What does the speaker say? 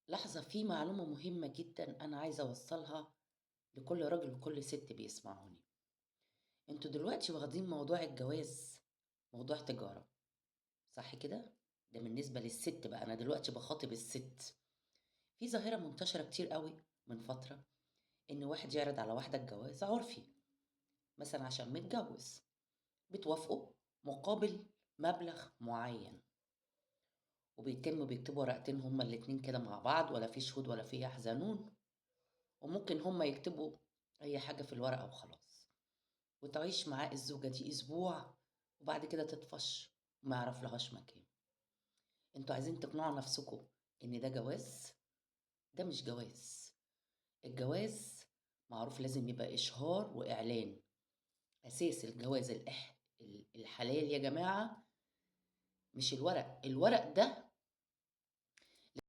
لحظة، في معلومة مهمة جدًا أنا عايزة أوصّلها لكل راجل وكل ست بيسمعوني. أنتم دلوقتي واخدين موضوع الجواز موضوع تجارة، صح كده؟ ده بالنسبة للست بقى، أنا دلوقتي باخاطب الست. في ظاهرة منتشرة كتير أوي من فترة، إن واحد يعرض على واحدة الجواز عُرفي، مثلًا عشان متجوّز، بتوافقوا مقابل مبلغ معيّن، بيكتبوا ورقتين هُم الاتنين كده مع بعض، ولا في شهود ولا في يحزنون، وممكن هُم يكتبوا أي حاجة في الورقة وخلاص. وتعيش معاه الزوجة دي أسبوع، وبعد كده تطفش وما يعرفلهاش مكان. أنتم عايزين تقنعوا نفسكم إن ده جواز؟ ده مش جواز. الجواز معروف لازم يبقى إشهار وإعلان. أساس الجواز الحلال يا جماعة مش الورق، الورق ده